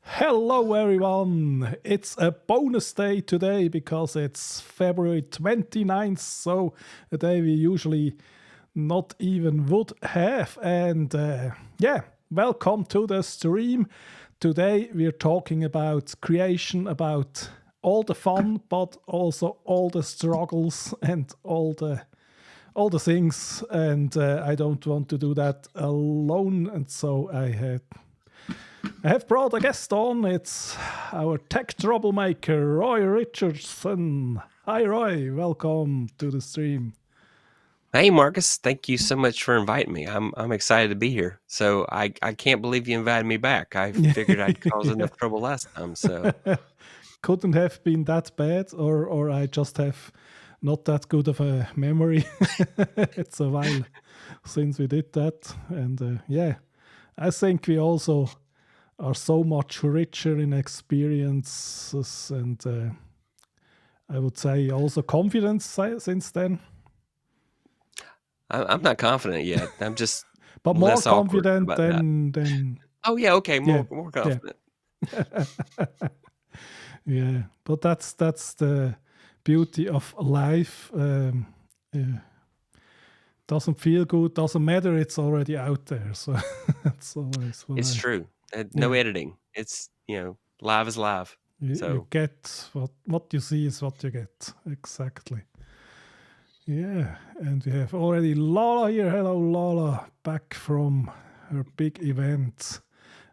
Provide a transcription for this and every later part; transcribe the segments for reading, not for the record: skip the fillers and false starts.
Hello, everyone. It's a bonus day today because it's February 29th, so a day we usually not even would have. And welcome to the stream. Today we're talking about creation, about all the fun, but also all the struggles and all the things. And I don't want to do that alone, and so I have brought a guest on. It's our tech troublemaker, Roy Richardson. Hi, Roy. Welcome to the stream. Hey, Marcus. Thank you so much for inviting me. I'm excited to be here. So I can't believe you invited me back. I figured I'd cause enough trouble last time. So Couldn't have been that bad, or I just have not that good of a memory. It's a while since we did that. And I think we also are so much richer in experiences and I would say also confidence since then. I'm not confident yet. I'm just But more less awkward confident about that. than Oh yeah, okay, yeah, more confident. yeah. But that's the beauty of life. Doesn't feel good, doesn't matter. It's already out there, so that's always what It's true. No editing. It's live is live. You get what you see is what you get. Exactly. Yeah, and we have already Lola here. Hello, Lola, back from her big event.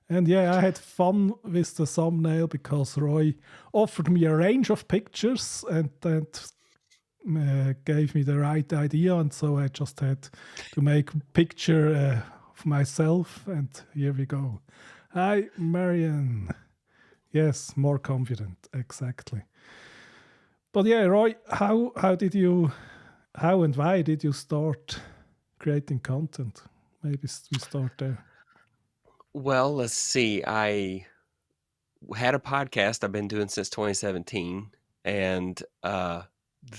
And yeah, I had fun with the thumbnail because Roy offered me a range of pictures and that gave me the right idea. And so I just had to make a picture of myself. And here we go. Hi, Marian. Yes, more confident. Exactly. But yeah, Roy, how and why did you start creating content? Maybe we start there. Well, let's see. I had a podcast I've been doing since 2017, and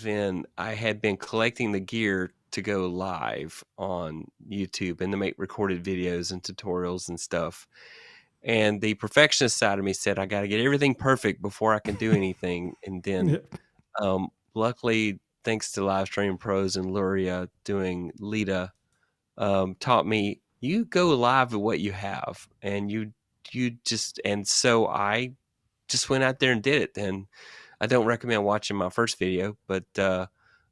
then I had been collecting the gear to go live on YouTube and to make recorded videos and tutorials and stuff. And the perfectionist side of me said, I got to get everything perfect before I can do anything. And then luckily, thanks to Live Stream Pros and Luria doing Lita, taught me you go live with what you have, and you just, and so I just went out there and did it. And I don't recommend watching my first video, but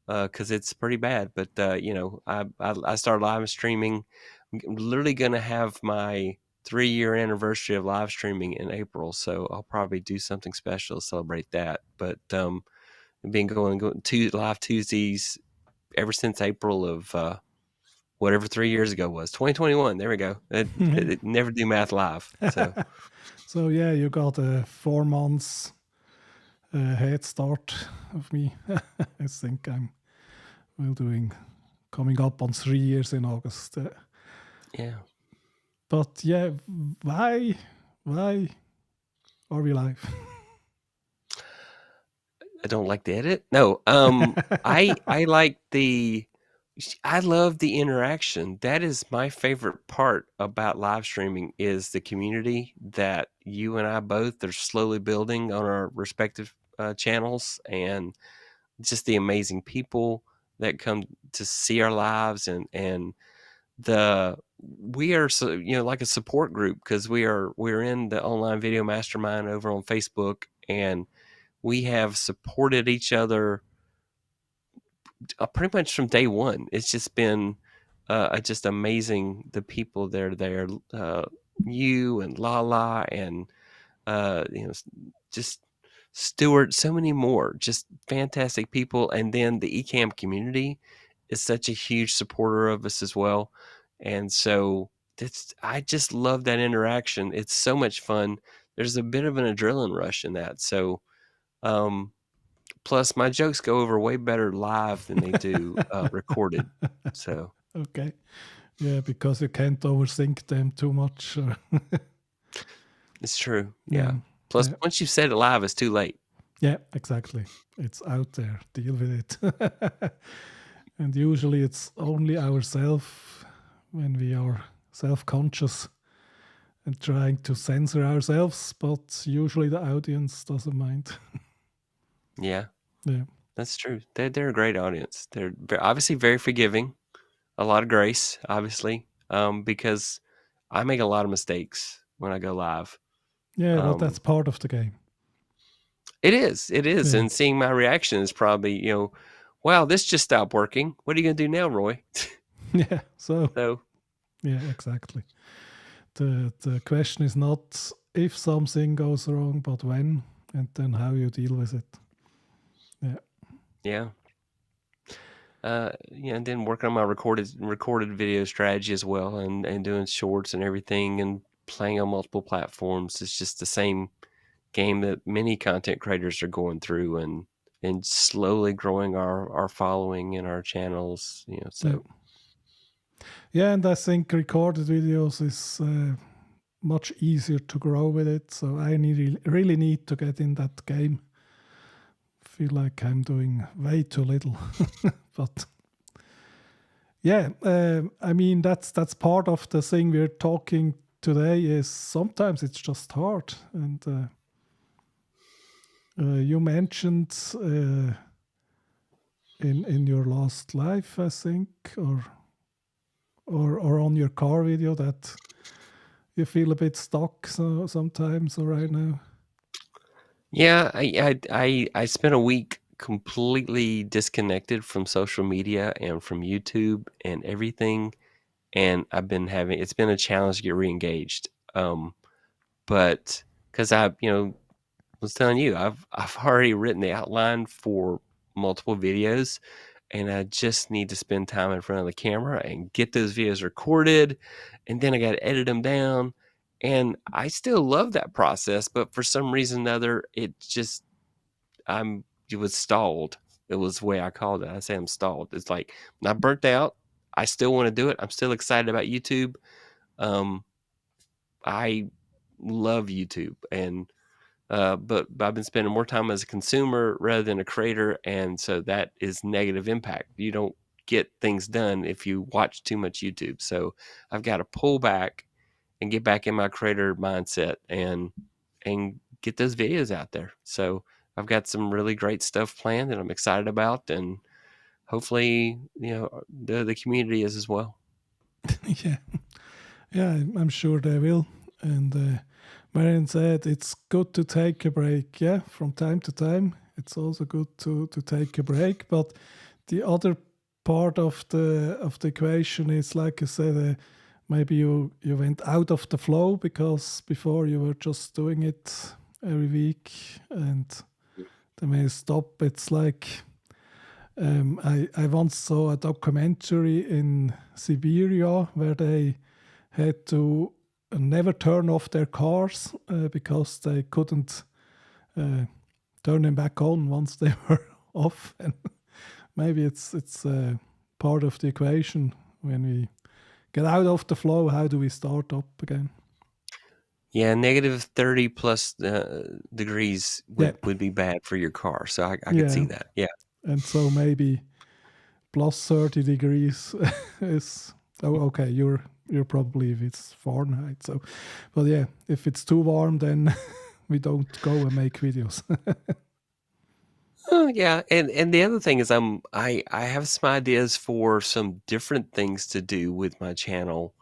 because it's pretty bad. But I started live streaming. I'm literally going to have my 3-year anniversary of live streaming in April, so I'll probably do something special to celebrate that. But I've been going to live Tuesdays ever since April of whatever 3 years ago was, 2021. There we go. It never do math live. So so yeah, you got a 4 months head start of me. I think I'm coming up on 3 years in August. yeah. But yeah, why are we live? I don't like the edit. No, I like I love the interaction. That is my favorite part about live streaming is the community that you and I both are slowly building on our respective channels, and just the amazing people that come to see our lives, and we are like a support group because we're in the online video mastermind over on Facebook, and we have supported each other pretty much from day one. It's just been just amazing, the people that are there, you and Lala and just Stuart, so many more, just fantastic people. And then the eCam community is such a huge supporter of us as well. And so I just love that interaction. It's so much fun. There's a bit of an adrenaline rush in that. So plus my jokes go over way better live than they do recorded. So okay. Yeah, because you can't overthink them too much. it's true. Yeah. Plus, once you've said it live, it's too late. Yeah, exactly. It's out there. Deal with it. And usually it's only ourselves when we are self-conscious and trying to censor ourselves, but usually the audience doesn't mind. Yeah, Yeah. that's true. They're a great audience. They're obviously very forgiving, a lot of grace, obviously, because I make a lot of mistakes when I go live. Yeah, but that's part of the game. It is, Yeah. and seeing my reaction is probably, wow, this just stopped working. What are you gonna do now, Roy? Yeah. So So yeah, exactly. The question is not if something goes wrong, but when, and then how you deal with it. Yeah. yeah. And then working on my recorded video strategy as well, and doing shorts and everything, and playing on multiple platforms. It's just the same game that many content creators are going through, and slowly growing our following in our channels. So Yeah, and I think recorded videos is much easier to grow with it. So I really need to get in that game. Feel like I'm doing way too little, but yeah, I mean that's part of the thing we're talking today. Is sometimes it's just hard, and you mentioned in your last life, I think, or on your car video that you feel a bit stuck sometimes or right now. yeah, I spent a week completely disconnected from social media and from YouTube and everything, and it's been a challenge to get re-engaged. But because I was telling you, I've already written the outline for multiple videos, and I just need to spend time in front of the camera and get those videos recorded, and then I got to edit them down. And I still love that process, but for some reason or another, it was stalled. It was the way I called it. I say I'm stalled. It's like I'm not burnt out. I still want to do it. I'm still excited about YouTube. Um, I love YouTube, but I've been spending more time as a consumer rather than a creator, and so that is negative impact. You don't get things done if you watch too much YouTube. So I've got to pull back and get back in my creator mindset and get those videos out there. So I've got some really great stuff planned that I'm excited about, and hopefully, the community is as well. Yeah, yeah, I'm sure they will. And Marion said it's good to take a break. Yeah, from time to time, it's also good to take a break. But the other part of the equation is, like I said, maybe you went out of the flow because before you were just doing it every week, and then when you stop, it's like I once saw a documentary in Siberia where they had to never turn off their cars because they couldn't turn them back on once they were off. And maybe it's part of the equation. When we get out of the flow, how do we start up again? Yeah, negative 30 plus degrees Yeah, would be bad for your car. So I could see yeah. that. Yeah. And so maybe plus 30 degrees is okay. You're probably, if it's Fahrenheit. So, but yeah, if it's too warm, then we don't go and make videos. Oh, yeah, and the other thing is I have some ideas for some different things to do with my channel.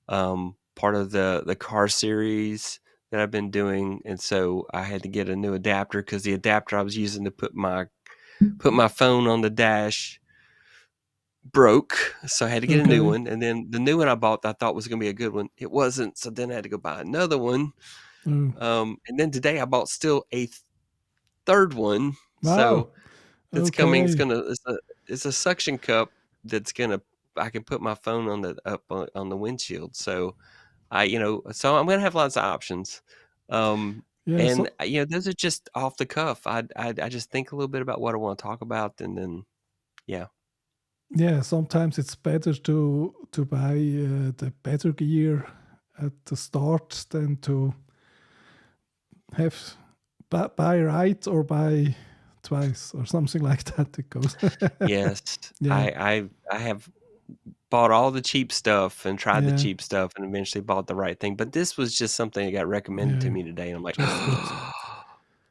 Part of the car series that I've been doing, and so I had to get a new adapter because the adapter I was using to put my phone on the dash broke, so I had to get a new Okay. one. And then the new one I bought I thought was going to be a good one. It wasn't, so then I had to go buy another one. Oh, And then today I bought still a third one. wow. So that's coming. Okay. It's a suction cup that's gonna I can put my phone on the windshield. So so I'm gonna have lots of options. Yeah. And So those are just off the cuff. I just think a little bit about what I want to talk about, and then yeah. yeah, sometimes it's better to buy the better gear at the start than to have buy right or buy twice or something like that. It goes. Yes, Yeah. I have bought all the cheap stuff and tried the Yeah, cheap stuff and eventually bought the right thing. But this was just something that got recommended to yeah, me today, and I'm like, just good.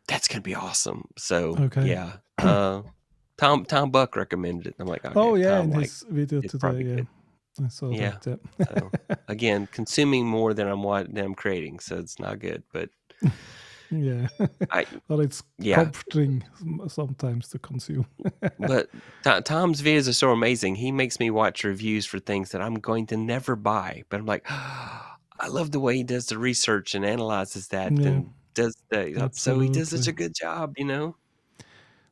that's gonna be awesome. So Okay. yeah, Tom Buck recommended it. I'm like, okay, Oh if yeah, Tom in like his video it's today, probably yeah, good. I saw Yeah. that. So again, consuming more than I'm creating, so it's not good. But Yeah, yeah, I but it's yeah, comforting sometimes to consume. but Tom's videos are so amazing. He makes me watch reviews for things that I'm going to never buy, but I'm like, I love the way he does the research and analyzes that Yeah, and does so he does such absolutely. a good job, you know?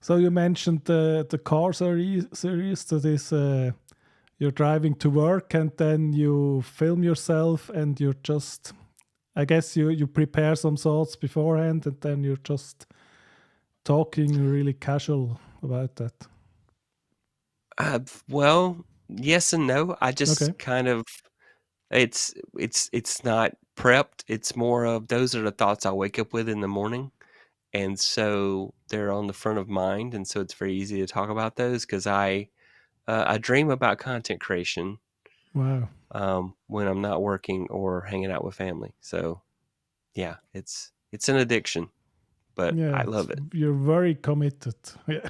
So you mentioned the car series. That is, you're driving to work and then you film yourself and you're just. I guess you prepare some thoughts beforehand and then you're just talking really casual about that. Well, yes and no. I Okay. just kind of it's not prepped. It's more of those are the thoughts I wake up with in the morning. And so they're on the front of mind, and so it's very easy to talk about those because I dream about content creation Wow. when I'm not working or hanging out with family. So yeah, it's an addiction, but Yeah, I love it. you're very committed. Yeah.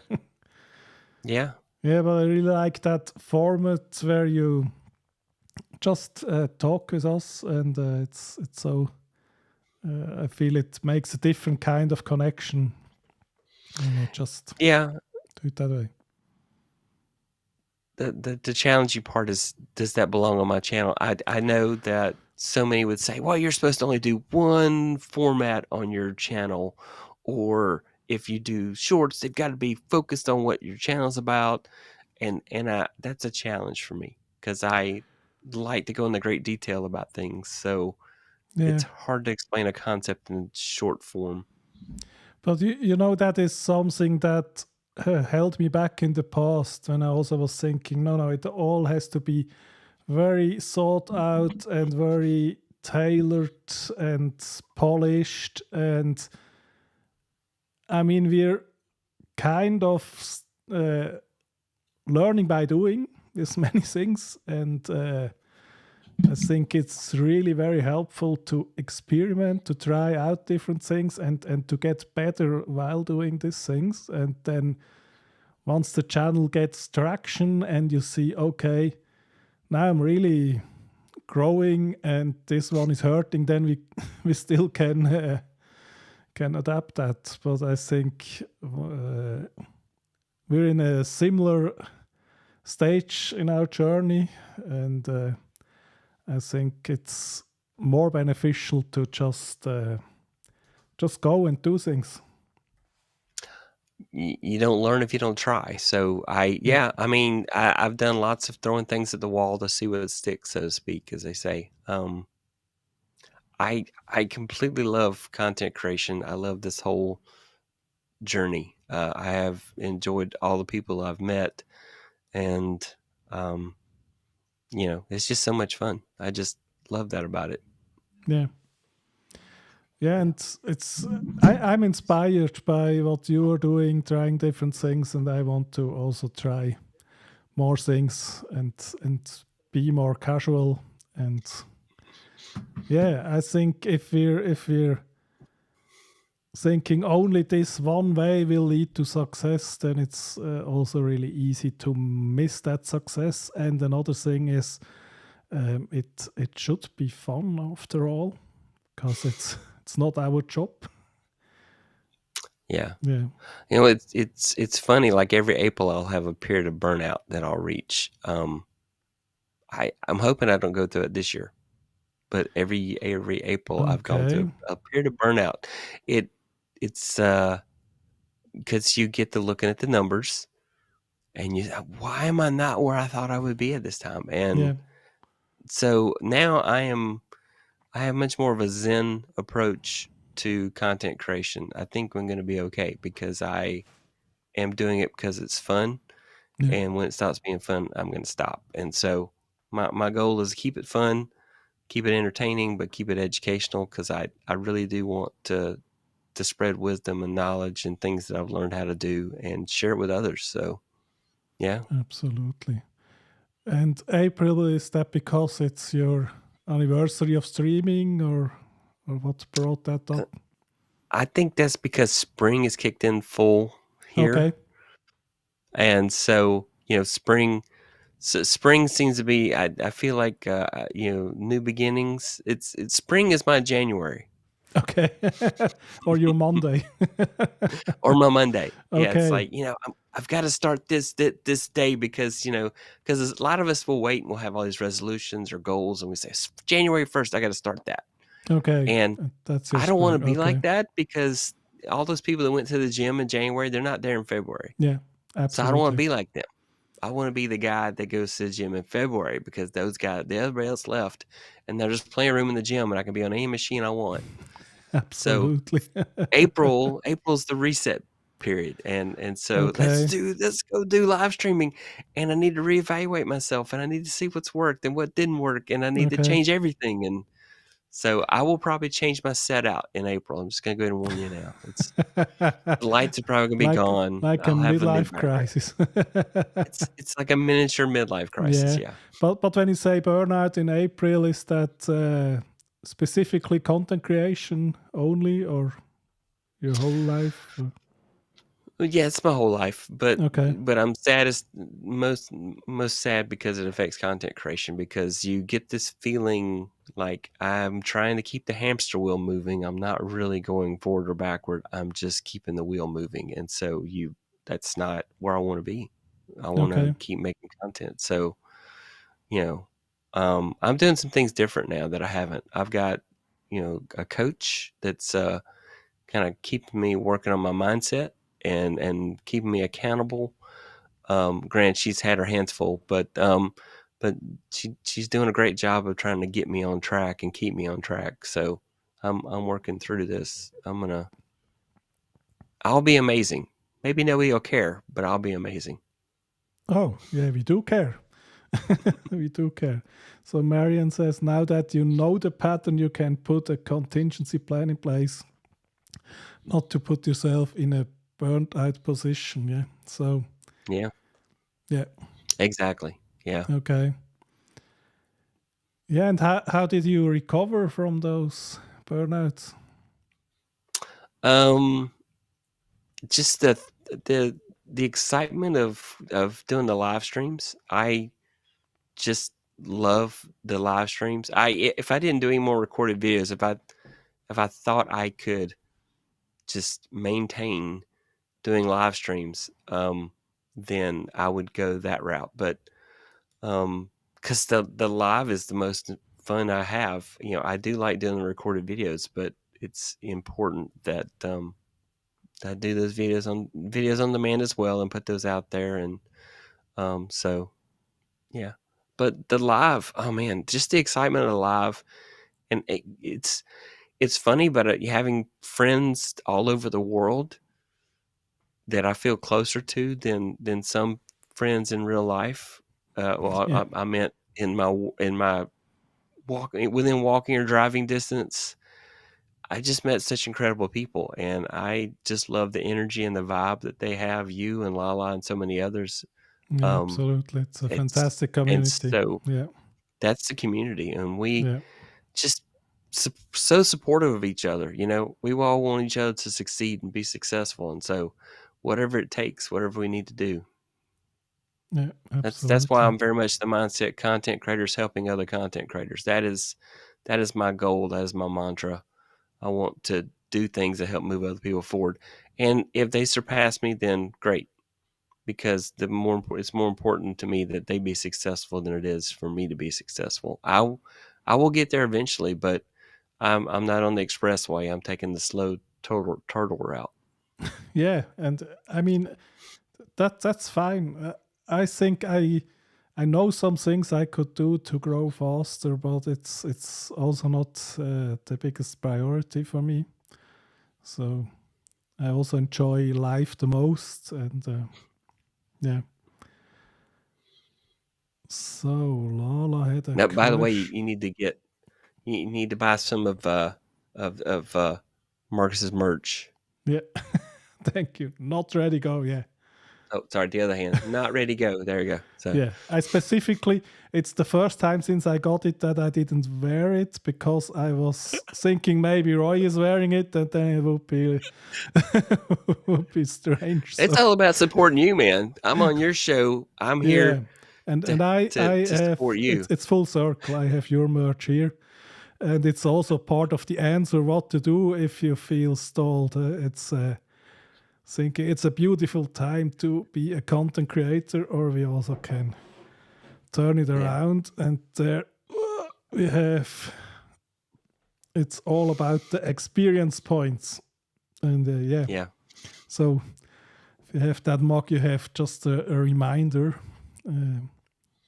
Yeah, Yeah, but I really like that format where you just talk with us, and it's so. I feel it makes a different kind of connection when you just yeah. do it that way. The challenging part is, does that belong on my channel? I know that so many would say, well, you're supposed to only do one format on your channel, or if you do shorts, they've got to be focused on what your channel's about. And that's a challenge for me because I like to go into great detail about things. So Yeah, it's hard to explain a concept in short form. but you know that is something that held me back in the past when I also was thinking, no, it all has to be very thought out and very tailored and polished. And I mean, we're kind of uh, learning by doing this many things. And I think it's really very helpful to experiment, to try out different things and to get better while doing these things. And then once the channel gets traction and you see, okay, now I'm really growing and this one is hurting, then we still can adapt that. But I think we're in a similar stage in our journey, and I think it's more beneficial to just go and do things. You don't learn if you don't try. So Yeah. I mean, I've done lots of throwing things at the wall to see what sticks, so to speak, as they say. I completely love content creation. I love this whole journey. I have enjoyed all the people I've met, and um, it's just so much fun. I just love that about it. Yeah. Yeah, Yeah. and I'm inspired by what you are doing, trying different things, and I want to also try more things and be more casual. And yeah, I think if we're thinking only this one way will lead to success, then it's also really easy to miss that success. And another thing is, it should be fun after all, because it's not our job. Yeah. Yeah, It's funny. Like every April, I'll have a period of burnout that I'll reach. I'm hoping I don't go through it this year, but every April I've gone okay, through a period of burnout. It it's because you get to looking at the numbers and why am I not where I thought I would be at this time? yeah, And so now I have much more of a Zen approach to content creation. I think I'm going to be okay because I am doing it because it's fun. yeah, And when it stops being fun, I'm going to stop. And so my goal is to keep it fun, keep it entertaining, but keep it educational because I really do want to spread wisdom and knowledge and things that I've learned how to do and share it with others. So, yeah. absolutely. And April, is that because it's your anniversary of streaming, or what brought that up? I think that's because spring is kicked in full here. Okay. And so, spring seems to be, I feel like, new beginnings. It's spring is my January Okay. Or your Monday. or my Monday. Yeah, it's Okay. like, I've got to start this day because, because a lot of us will wait and we'll have all these resolutions or goals and we say, January 1st, I got to start that. Okay. And That's your I don't want spring. to be Okay. like that because all those people that went to the gym in January, they're not there in February. Yeah, So I don't want to absolutely. be like them. I want to be the guy that goes to the gym in February because those guys, everybody else left, and there's plenty of room in the gym, and I can be on any machine I want. So Absolutely. April's the reset period, and so Okay. let's go do live streaming, and I need to reevaluate myself, and I need to see what's worked and what didn't work, and I need to Okay. change everything. And so I will probably change my set out in April. I'm just gonna go ahead and warn you now. The lights are probably gonna be gone. Like a I'll have the new midlife background. crisis. It's like a miniature midlife crisis, Yeah. yeah. But when you say burnout in April, is that specifically content creation only, or your whole life? Well, yeah, it's my whole life, but Okay. I'm saddest most sad because it affects content creation because you get this feeling like I'm trying to keep the hamster wheel moving. I'm not really going forward or backward. I'm just keeping the wheel moving, and so that's not where I want to be. I want to Okay. keep making content. So, I'm doing some things different now that I haven't. I've got, a coach that's kind of keeping me working on my mindset and keeping me accountable. Granted, she's had her hands full, but she's doing a great job of trying to get me on track and keep me on track. So I'm working through this. I'll be amazing. Maybe nobody will care, but I'll be amazing. Oh, yeah, we do care. We do care. So Marian says, now that you know the pattern, you can put a contingency plan in place, not to put yourself in a burnt out position. Yeah. So, Yeah, yeah. exactly. Yeah. Okay. Yeah. And how did you recover from those burnouts? Just the excitement of doing the live streams. I just love the live streams. If I didn't do any more recorded videos, if I thought I could just maintain doing live streams, then I would go that route. But because the live is the most fun I have. I do like doing the recorded videos, but it's important that I do those videos on demand as well and put those out there. And so yeah. But the live, oh man, just the excitement of the live, and it's funny, but having friends all over the world that I feel closer to than some friends in real life. Well, Yeah. I meant in my within walking or driving distance. I just met such incredible people, and I just love the energy and the vibe that they have. You and Lala and so many others. Yeah, Um, absolutely. It's a it's fantastic and community. so Yeah. that's the community, and we Yeah. just so supportive of each other. We all want each other to succeed and be successful, and so whatever it takes, whatever we need to do. Yeah, That's why absolutely. I'm very much the mindset content creators helping other content creators. That is my goal. That is my mantra. I want to do things that help move other people forward. And if they surpass me, then great, because it's more important to me that they be successful than it is for me to be successful. I will get there eventually, but I'm not on the expressway. I'm taking the slow turtle route. Yeah, and I mean that's fine. I think I know some things I could do to grow faster, but it's also not the biggest priority for me. So I also enjoy life the most, and yeah. So Lola had a Now, by the way, question. you need to buy some of Marcus's merch. Yeah, thank you. Not ready, go. Yeah, Oh, sorry, the other hand. Not ready to go. There you go. So Yeah, I specifically, it's the first time since I got it that I didn't wear it because I was thinking maybe Roy is wearing it and then it would be would be strange. it's So all about supporting you, man. I'm on your show. I'm yeah, here and I to have support you. it's full circle. I have your merch here, and it's also part of the answer what to do if you feel stalled. It's thinking it's a beautiful time to be a content creator, or we also can turn it Yeah. around, and there we have it's all about the experience points, and yeah, Yeah. so if you have that mug you have just a reminder.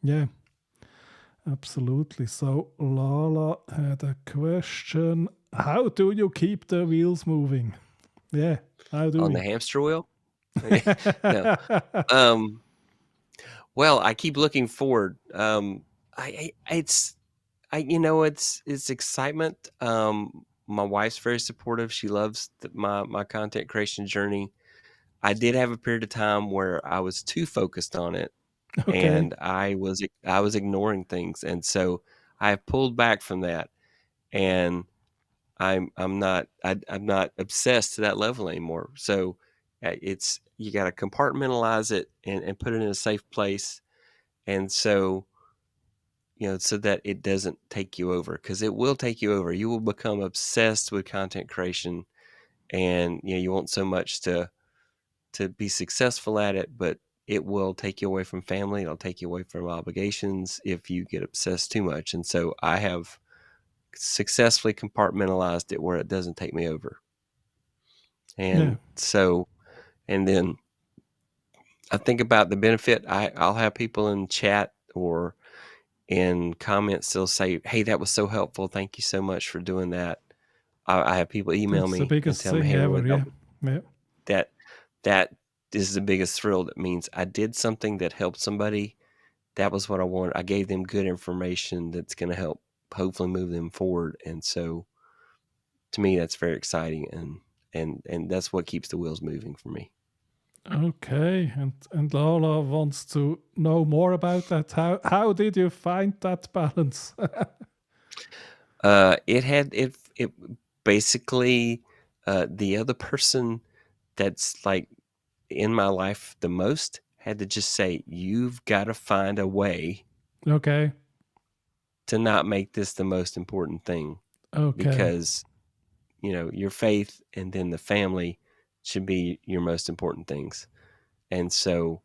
Yeah, absolutely. So Lola had a question: how do you keep the wheels moving? Yeah, how do On the we? hamster wheel? No. Well, I keep looking forward. It's it's excitement. My wife's very supportive. She loves my content creation journey. I did have a period of time where I was too focused on it, Okay. and I was ignoring things, and so I have pulled back from that, and I'm not obsessed to that level anymore. So it's you got to compartmentalize it and put it in a safe place, and so so that it doesn't take you over, because it will take you over. You will become obsessed with content creation, and you want so much to be successful at it, but it will take you away from family. It'll take you away from obligations if you get obsessed too much. And so I have successfully compartmentalized it where it doesn't take me over. Yeah. And so, and then I think about the benefit. I'll have people in chat or in comments, they'll say, "Hey, that was so helpful. Thank you so much for doing that." I have people email That's the me and biggest tell me, thing "Hey, Roy, ever. Yeah. Yeah. that that is the biggest thrill. That means I did something that helped somebody. That was what I wanted. I gave them good information that's going to help hopefully move them forward." And so to me, that's very exciting, and that's what keeps the wheels moving for me. Okay. And Lola wants to know more about that. How did you find that balance? It basically, the other person that's like in my life the most had to just say, "You've got to find a way Okay. to not make this the most important thing, Okay. because your faith and then the family should be your most important things." And so,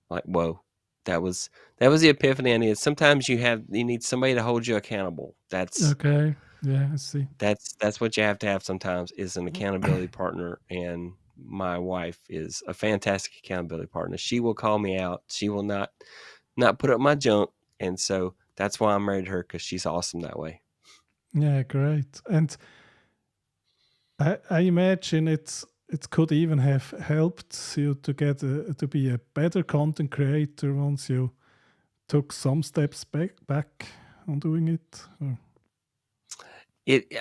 like, whoa, that was the epiphany I needed. Sometimes you need somebody to hold you accountable. Okay. Yeah, I see. That's what you have to have sometimes, is an accountability partner. And my wife is a fantastic accountability partner. She will call me out. She will not put up my junk. And so that's why I'm married to her, because she's awesome that way. Yeah, great. And I imagine it could even have helped you to get to be a better content creator once you took some steps back on doing it. Or-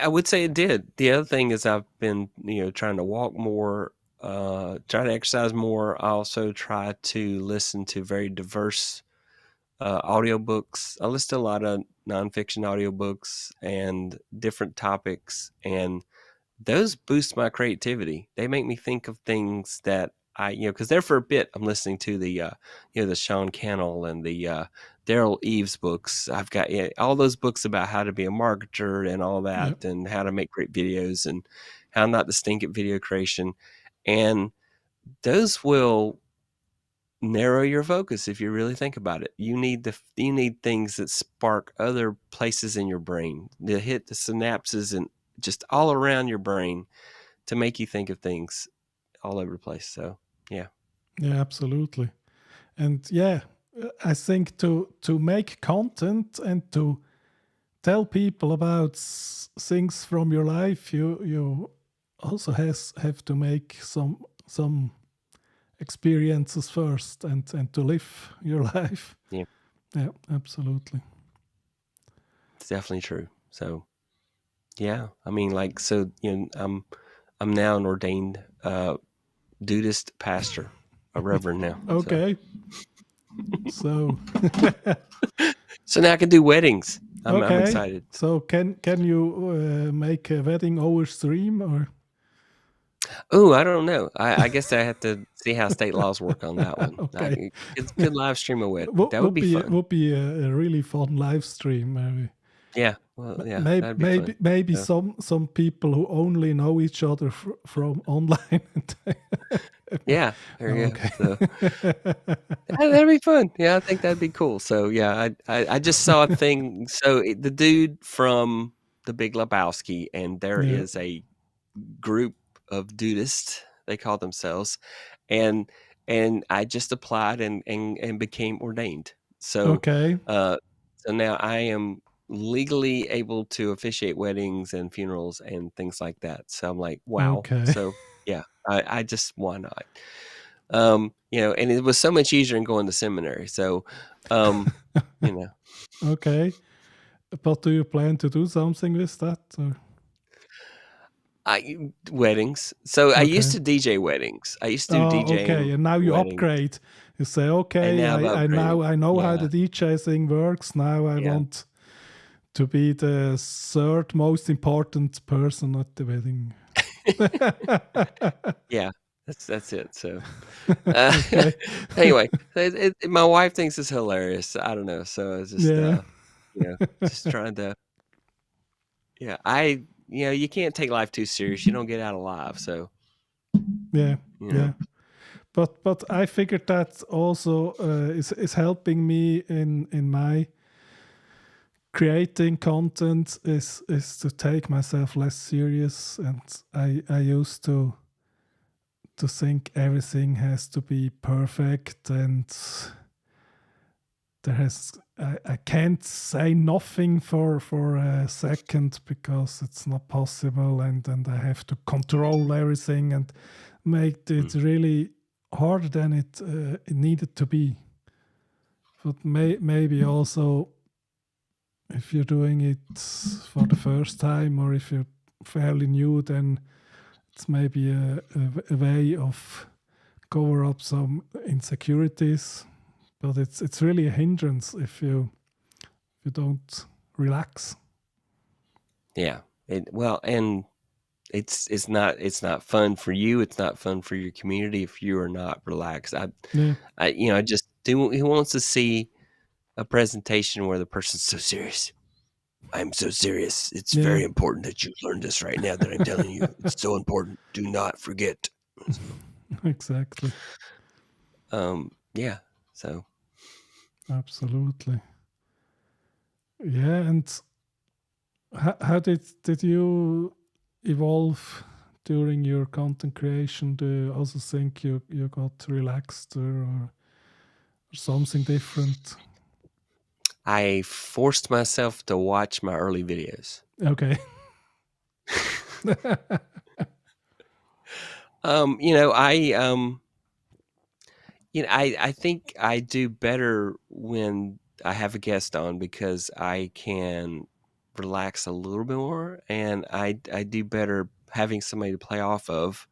I would say it did. The other thing is I've been, trying to walk more, try to exercise more. I also try to listen to very diverse audiobooks. I listen to a lot of nonfiction audiobooks and different topics, and those boost my creativity. They make me think of things that because there for a bit, I'm listening to the Sean Cannell and the Daryl Eves books. I've got all those books about how to be a marketer and all Yeah. that, and how to make great videos, and how not to stink at video creation. And those will narrow your focus if you really think about it. You need things that spark other places in your brain, to hit the synapses and just all around your brain, to make you think of things all over the place. So, yeah. Yeah, absolutely. And yeah, I think to make content and to tell people about things from your life, you also have to make some experiences first and to live your life. Yeah, Yeah, absolutely. it's definitely true. So, yeah, I mean, like, so, I'm now an ordained Dudist pastor. a reverend now. Okay. So So now I can do weddings. I'm okay. excited. So can you make a wedding over stream or? Oh, I don't know. I guess I have to see how state laws work on that one. Okay. Could live stream a wedding. That would Would be be fun. would be a really fun live stream. Maybe. Yeah. Well, yeah, Maybe that'd be fun. maybe So, some people who only know each other from online. yeah. There you Okay. go. So, that'd be fun. Yeah, I think that'd be cool. So yeah, I just saw a thing. So the dude from The Big Lebowski, and there Yeah. is a group of dudists, they call themselves, and I just applied and became ordained. So Okay. so now I am legally able to officiate weddings and funerals and things like that. So I'm like, wow. Okay. So yeah, I just, why not? And it was so much easier than going to seminary. So you know. Okay. But do you plan to do something with that? Or? Weddings. So I used Okay. to DJ weddings. I used to do Oh, DJing okay. And now you weddings. upgrade. You say, And okay, now I've I upgraded. now I know how Yeah. the DJ thing works. Now I Yeah. want to be the third most important person at the wedding. Yeah. That's it. So Okay. anyway, my wife thinks it's hilarious. I don't know. So it's just Yeah. just trying to. Yeah, you can't take life too serious. You don't get out alive. So Yeah. you Yeah. know. But I figured that also is helping me in my creating content is to take myself less serious, and I used to think everything has to be perfect, and I can't say nothing for a second because it's not possible, and I have to control everything and make it really harder than it needed to be. But maybe also if you're doing it for the first time, or if you're fairly new, then it's maybe a way of cover up some insecurities. But it's really a hindrance if you don't relax. Yeah. And it's not fun for you. It's not fun for your community if you are not relaxed. Yeah. I just do. Who wants to see a presentation where the person's so serious? I'm so serious. It's very important that you learn this right now that I'm telling you. It's so important. Do not forget. Exactly. Yeah. So Absolutely. Yeah, and how did you evolve during your content creation? Do you also think you got relaxed or something different? I forced myself to watch my early videos. Okay. I think I do better when I have a guest on because I can relax a little bit more, and I do better having somebody to play off of.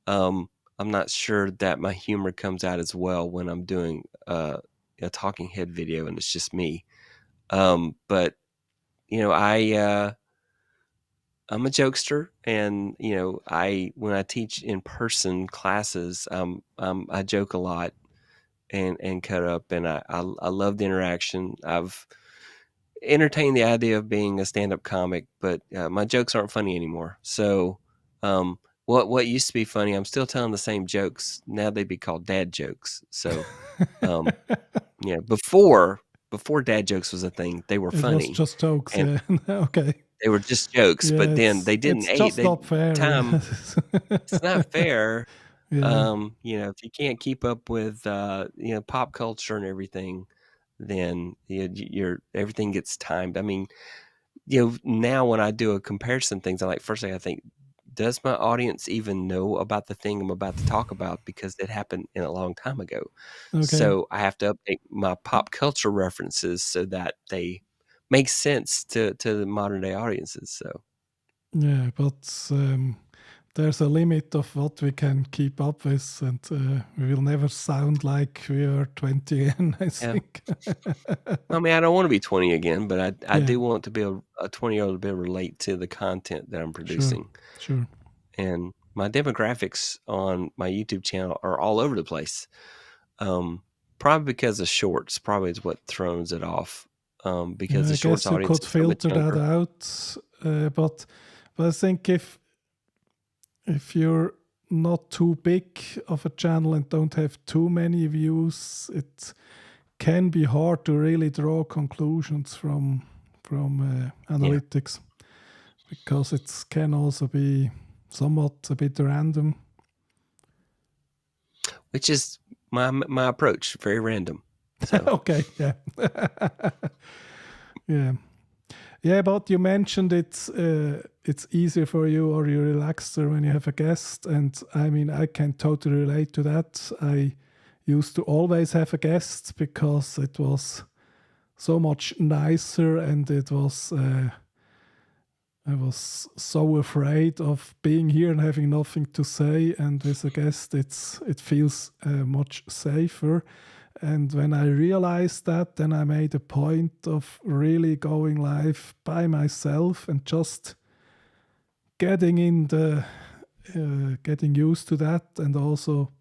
I'm not sure that my humor comes out as well when I'm doing a talking head video and it's just me. But I'm a jokester, and when I teach in person classes, I joke a lot and cut up, and I love the interaction. I've entertained the idea of being a stand-up comic, but my jokes aren't funny anymore. So what used to be funny, I'm still telling the same jokes. Now they'd be called dad jokes. So before dad jokes was a thing, they were It was funny. just jokes, And yeah. Okay. they were just jokes, Yeah, but then they didn't it's just not fair. time. It's not fair. Yeah. If you can't keep up with pop culture and everything, then everything gets timed. I mean, now when I do a comparison things, first thing I think, does my audience even know about the thing I'm about to talk about, because it happened in a long time ago. Okay. So I have to update my pop culture references so that they make sense to the modern day audiences. So Yeah, but there's a limit of what we can keep up with, and we will never sound like we are 20 again, I think. I mean, I don't want to be 20 again, but I Yeah. do want to be a 20-year-old to be able to relate to the content that I'm producing. Sure. And my demographics on my YouTube channel are all over the place. Probably because of shorts, probably is what throws it off. Because Yeah, the I shorts guess you audience could is so much filter that younger. out, but I think if you're not too big of a channel and don't have too many views, it can be hard to really draw conclusions from analytics, because it can also be somewhat a bit random. Which is my approach, very random. So. Okay, yeah. Yeah, but you mentioned it's easier for you, or you're relaxer when you have a guest, and I mean, I can totally relate to that. I used to always have a guest because it was so much nicer, and it was I was so afraid of being here and having nothing to say, and with a guest, it feels much safer. And when I realized that, then I made a point of really going live by myself and just getting getting used to that, and also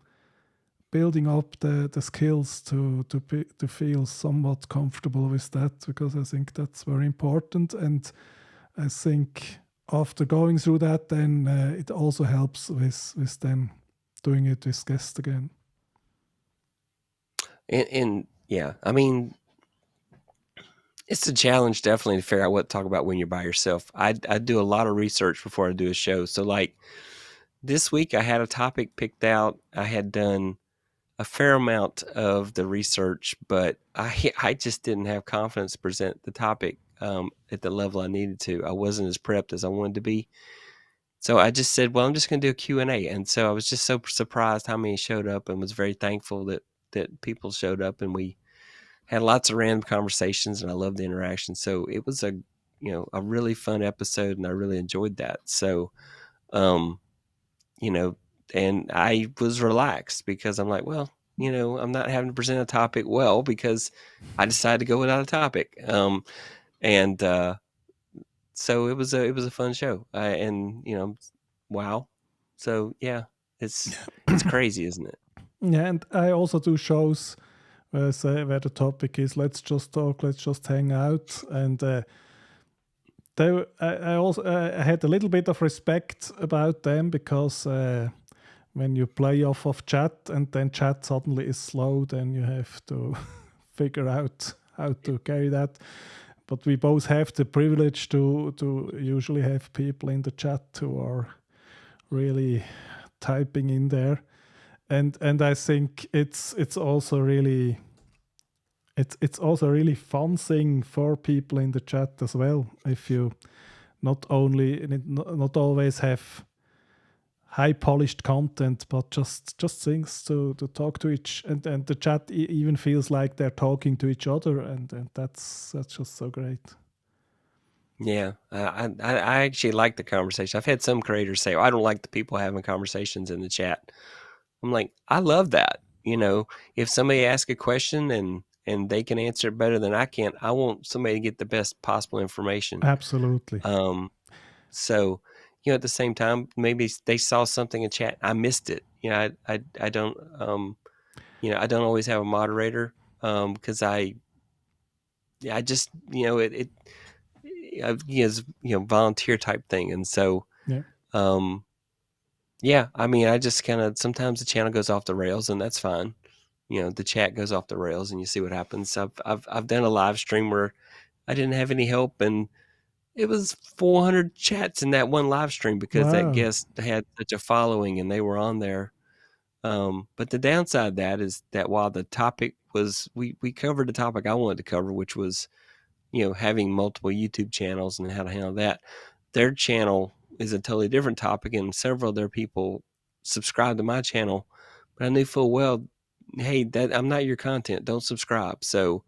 building up the skills to feel somewhat comfortable with that, because I think that's very important. And I think after going through that, then it also helps with them doing it with guests again. And yeah, I mean, it's a challenge definitely to figure out what to talk about when you're by yourself. I do a lot of research before I do a show. So like this week I had a topic picked out. I had done a fair amount of the research, but I just didn't have confidence to present the topic at the level I needed to. I wasn't as prepped as I wanted to be. So I just said, well, I'm just going to do a Q&A. And so I was just so surprised how many showed up, and was very thankful that people showed up, and we had lots of random conversations, and I loved the interaction. So it was a really fun episode, and I really enjoyed that. So, and I was relaxed because I'm like, well, I'm not having to present a topic well because I decided to go without a topic. And so it was a fun show. Wow. So yeah, it's crazy, isn't it? Yeah, and I also do shows where the topic is let's just talk, let's just hang out, and I also I had a little bit of respect about them, because when you play off of chat and then chat suddenly is slow, then you have to figure out how to carry that. But we both have the privilege to usually have people in the chat who are really typing in there, and I think it's also really it's also a really fun thing for people in the chat as well. If you not always have high polished content, but just things to talk to each, and the chat even feels like they're talking to each other, and that's just so great. Yeah, I actually like the conversation. I've had some creators say, I don't like the people having conversations in the chat. I'm like, I love that. If somebody asks a question and they can answer it better than I can, I want somebody to get the best possible information. Absolutely. So, at the same time, maybe they saw something in chat, I missed it. I don't, I don't always have a moderator, because I just, it's, volunteer type thing. And so, yeah, I mean, I just kind of, sometimes the channel goes off the rails, and that's fine. The chat goes off the rails, and you see what happens. I've done a live stream where I didn't have any help, and it was 400 chats in that one live stream because that guest had such a following and they were on there. But the downside of that is that while the topic was, we covered the topic I wanted to cover, which was, having multiple YouTube channels and how to handle that. Their channel is a totally different topic, and several of their people subscribe to my channel, but I knew full well, hey, that I'm not your content. Don't subscribe. So,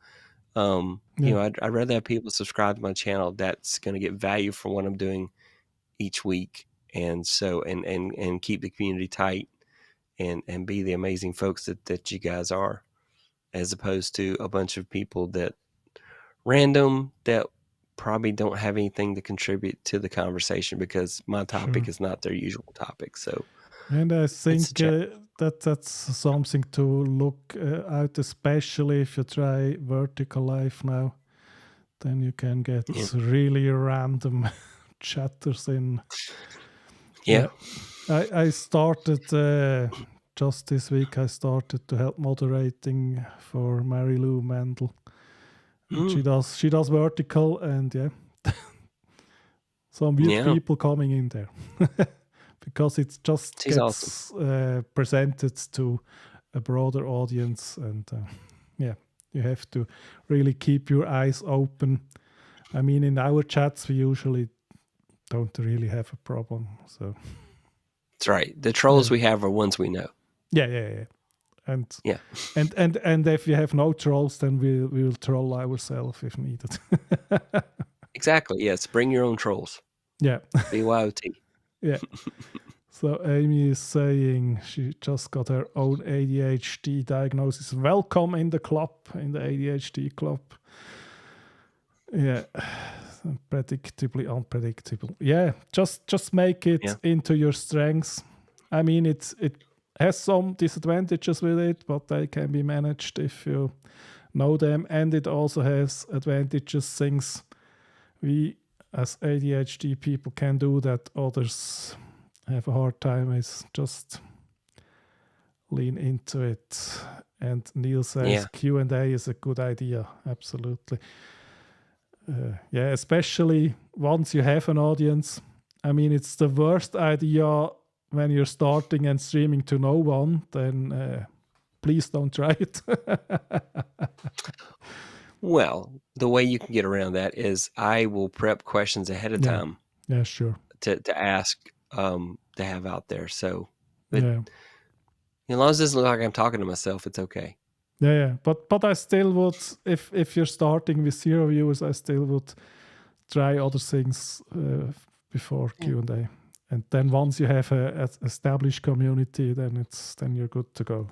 I'd rather have people subscribe to my channel that's going to get value from what I'm doing each week. and so and keep the community tight and be the amazing folks that you guys are, as opposed to a bunch of people that random that probably don't have anything to contribute to the conversation because my topic is not their usual topic. So, and I think challenge. that's something to look out, especially if you try vertical life now. Then you can get really random chatters in. Yeah. I started just this week. I started to help moderating for Mary Lou Mendel. And she does vertical, and some weird people coming in there because it just She's gets awesome. Presented to a broader audience, and you have to really keep your eyes open. I mean, in our chats, we usually don't really have a problem. So that's right. The trolls we have are ones we know. Yeah. And if we have no trolls, then we will troll ourselves if needed. Exactly. Yes. Bring your own trolls. Yeah. BYOT. Yeah. So Amy is saying she just got her own ADHD diagnosis. Welcome in the club, in the ADHD club. Yeah. Predictably unpredictable. Yeah. Just make it into your strengths. I mean, it has some disadvantages with it, but they can be managed if you know them. And it also has advantages, things we as ADHD people can do that others have a hard time with. Just lean into it. And Neil says Q&A is a good idea. Absolutely. Especially once you have an audience. I mean, it's the worst idea when you're starting and streaming to no one. Then please don't try it. Well, the way you can get around that is I will prep questions ahead of time. Yeah, sure. To ask to have out there. So, as long as it doesn't look like I'm talking to myself, it's okay. Yeah. But I still would, if you're starting with 0 viewers, I still would try other things before Q&A. And then once you have an established community, then you're good to go.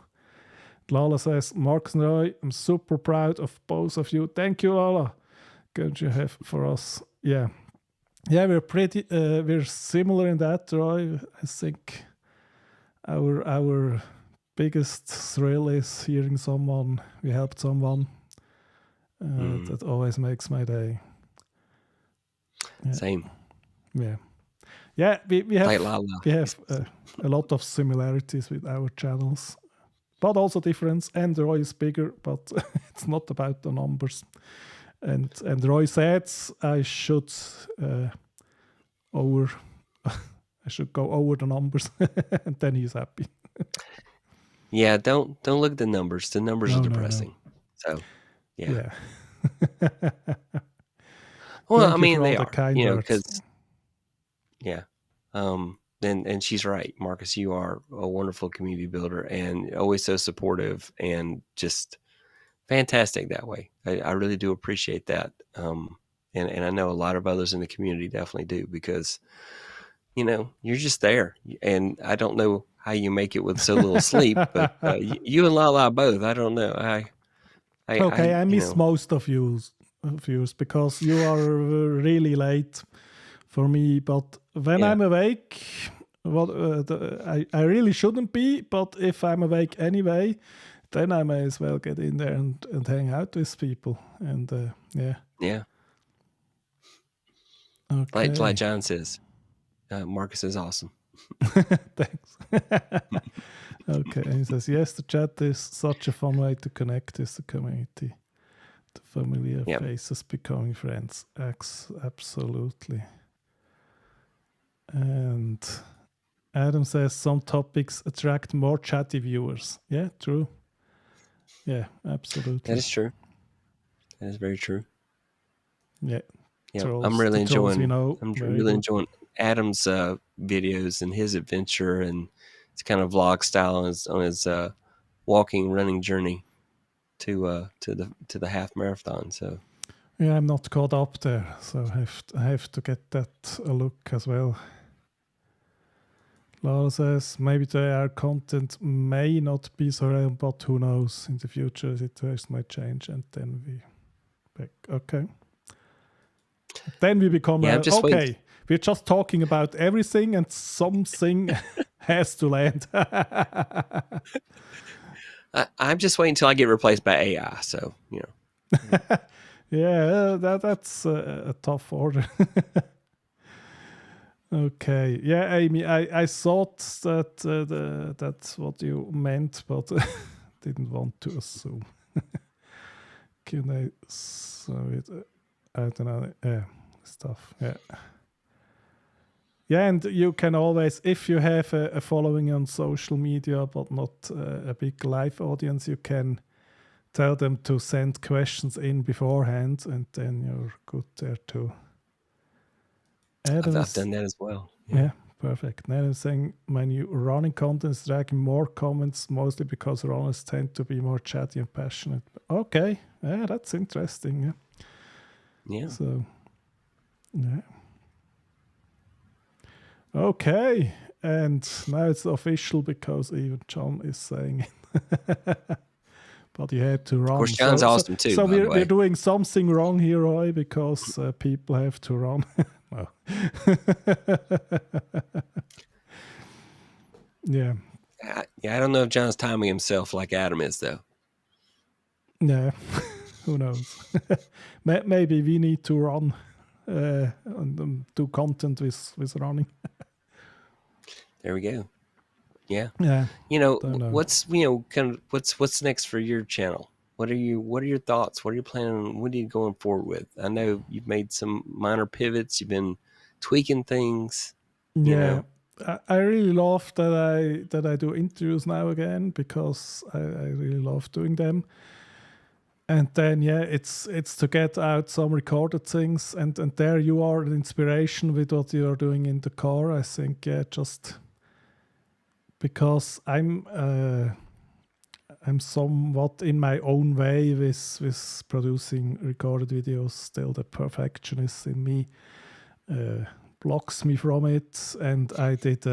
Lola says, Marcus and Roy, I'm super proud of both of you. Thank you, Lola. Good you have for us. Yeah, we're similar in that, Roy. I think our biggest thrill is hearing we helped someone. That always makes my day. Yeah. Same. Yeah, we have a lot of similarities with our channels, but also difference. And Roy is bigger, but it's not about the numbers. And Roy said I should go over the numbers, and then he's happy. Yeah, don't look at the numbers. The numbers are depressing. No. So, yeah. Well, I mean, they are, because and she's right, Marcus. You are a wonderful community builder and always so supportive and just fantastic that way. I really do appreciate that. And I know a lot of others in the community definitely do, because you're just there, and I don't know how you make it with so little sleep, but you and Lala both. I don't know. I miss most of yours because you are really late for me. But when I'm awake, I really shouldn't be. But if I'm awake anyway, then I may as well get in there and hang out with people. And yeah. Okay. Like John says, Marcus is awesome. Thanks. Okay, and he says, yes, the chat is such a fun way to connect with the community. The familiar faces becoming friends. Absolutely. And Adam says some topics attract more chatty viewers. Yeah, true. Yeah, absolutely. That is true. That is very true. Yeah. Yeah, I'm really enjoying. I'm really enjoying Adam's videos and his adventure, and it's kind of vlog style on his walking, running journey to the half marathon. So yeah, I'm not caught up there, so I have to get that a look as well. Lola says maybe their content may not be so relevant, but who knows? In the future, the situation might change, and then we back. Okay. Then we become I'm just okay. waiting. We're just talking about everything, and something has to land. I'm just waiting until I get replaced by AI. So Yeah, that's a tough order. Okay. Yeah, Amy, I thought that that's what you meant, but didn't want to assume. Can I so it? I don't know. Stuff. Yeah. Yeah, and you can always, if you have a following on social media, but not a big live audience, you can tell them to send questions in beforehand, and then you're good there too. I've done that as well. Yeah, perfect. Now I'm saying my new running content is dragging more comments, mostly because runners tend to be more chatty and passionate. Okay, yeah, that's interesting. Yeah. So, yeah. Okay, and now it's official because even John is saying it. But you had to run. Of course, John's awesome too. So by the way. we're doing something wrong here, Roy, because people have to run. No. Yeah. I don't know if John's timing himself like Adam is, though. Yeah. Who knows? Maybe we need to run and do content with running. There we go. Yeah. Yeah. What's what's next for your channel? What are your thoughts? What are you planning? What are you going forward with? I know you've made some minor pivots. You've been tweaking things. Yeah. I really love that I do interviews now again, because I really love doing them. And then it's to get out some recorded things, and there you are an inspiration with what you are doing in the car. I think just because I'm somewhat in my own way with producing recorded videos. Still, the perfectionist in me blocks me from it, and I did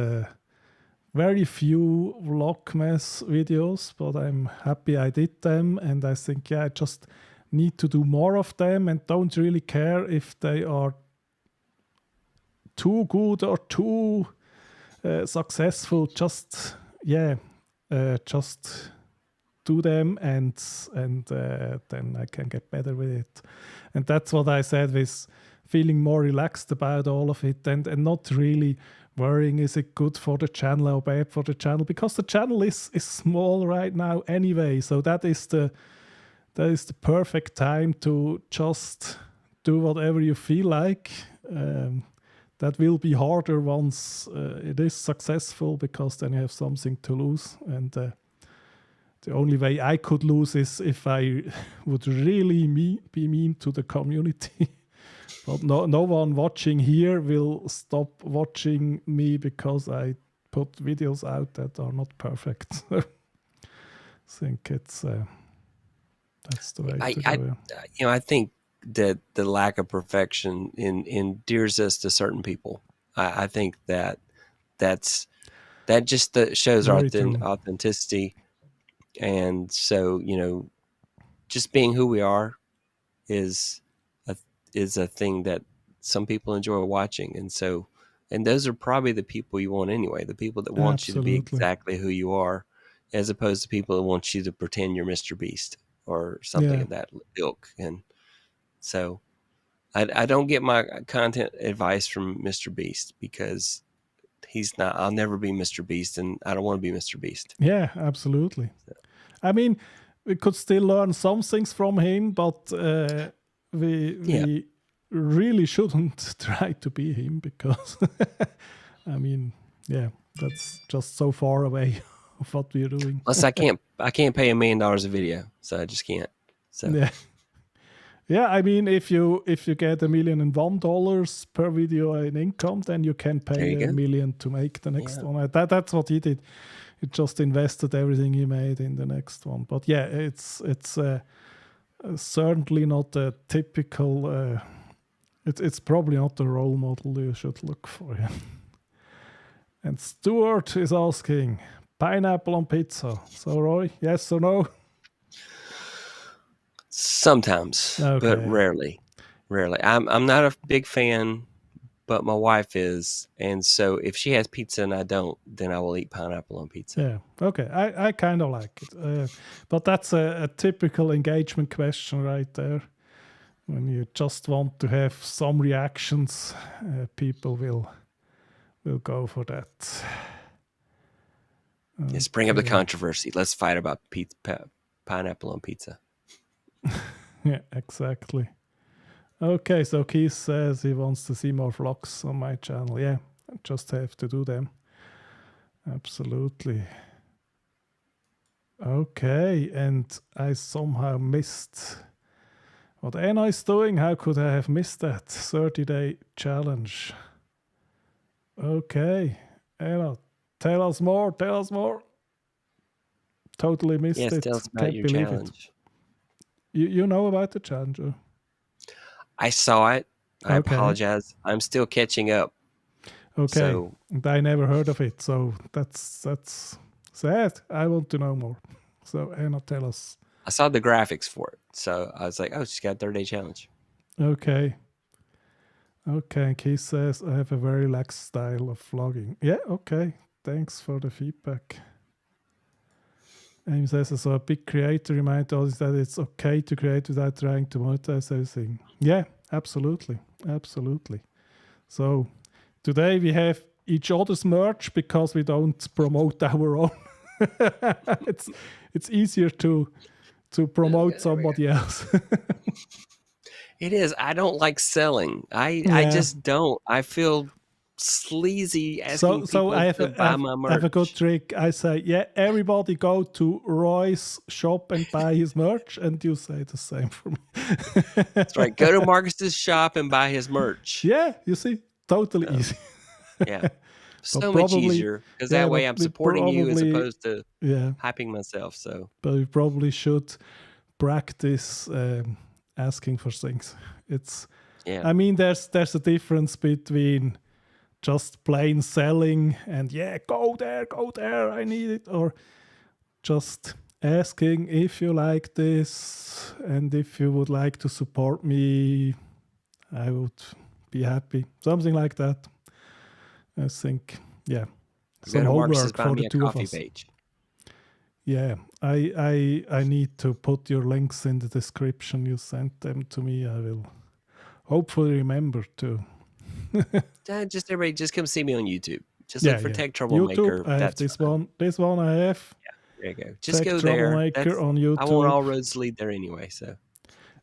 very few Vlogmas videos, but I'm happy I did them, and I think I just need to do more of them, and don't really care if they are too good or too successful. Just do them, and then I can get better with it. And that's what I said, with feeling more relaxed about all of it, and not really worrying, is it good for the channel or bad for the channel, because the channel is small right now anyway. So that is the perfect time to just do whatever you feel like. That will be harder once it is successful, because then you have something to lose. And the only way I could lose is if I would really be mean to the community. But no one watching here will stop watching me because I put videos out that are not perfect. I think it's that's the way to go. I think that the lack of perfection endears us to certain people. I think that just shows our authenticity, and so just being who we are is a thing that some people enjoy watching, and those are probably the people you want anyway. The people that want you to be exactly who you are, as opposed to people that want you to pretend you're Mr. Beast or something of that ilk. And so I don't get my content advice from Mr. Beast, because he's not. I'll never be Mr. Beast, and I don't want to be Mr. Beast. Yeah, absolutely. So. I mean, we could still learn some things from him, but we really shouldn't try to be him, because I mean, that's just so far away of what we're doing. Plus, I can't pay $1 million a video, so I just can't. So yeah. I mean, if you get $1 million per video in income, then you can pay $1 million to make the next one. That's what he did. He just invested everything he made in the next one. But yeah, it's certainly not a typical. It's probably not the role model you should look for. And Stuart is asking, pineapple on pizza. So Roy, yes or no? Sometimes, but rarely. I'm not a big fan, but my wife is, and so if she has pizza and I don't, then I will eat pineapple on pizza. Yeah, okay. I kind of like it. But that's a typical engagement question right there. When you just want to have some reactions, people will go for that. Let's bring up the controversy. Let's fight about pineapple on pizza. Yeah, exactly. Okay, so Keith says he wants to see more vlogs on my channel. Yeah, I just have to do them. Absolutely. Okay, and I somehow missed what Anna is doing. How could I have missed that 30-day challenge? Okay, Anna, tell us more. Totally missed it. Yes, tell us about your challenge. You know about the challenge? I saw it. I apologize. I'm still catching up. Okay, so, and I never heard of it, so that's sad. I want to know more. So Anna, tell us. I saw the graphics for it, so I was like, "Oh, she's got a 30-day challenge." Okay. Keith says I have a very lax style of vlogging. Yeah. Okay. Thanks for the feedback. Amy says, so a big creator remind us that it's okay to create without trying to monetize everything. Yeah, absolutely. So today we have each other's merch because we don't promote our own. it's easier to promote somebody else. It is. I don't like selling. I just don't. I feel sleazy asking people to buy my merch. I have a good trick. I say, yeah, everybody go to Roy's shop and buy his merch, and you say the same for me. That's right. Go to Marcus's shop and buy his merch. Yeah, you see, totally easy. Yeah. So much easier, because that way I'm supporting you as opposed to hyping myself. So, but we probably should practice asking for things. I mean, there's a difference between just plain selling and go there, I need it, or just asking if you like this and if you would like to support me, I would be happy. Something like that. I think, some homework for the two of us. Page. Yeah, I need to put your links in the description. You sent them to me. I will hopefully remember to. Just everybody, just come see me on YouTube. Just look for Tech Troublemaker. YouTube, I have this one. This one I have. Yeah, there you go. Just go there. On YouTube. I want all roads lead there anyway. So.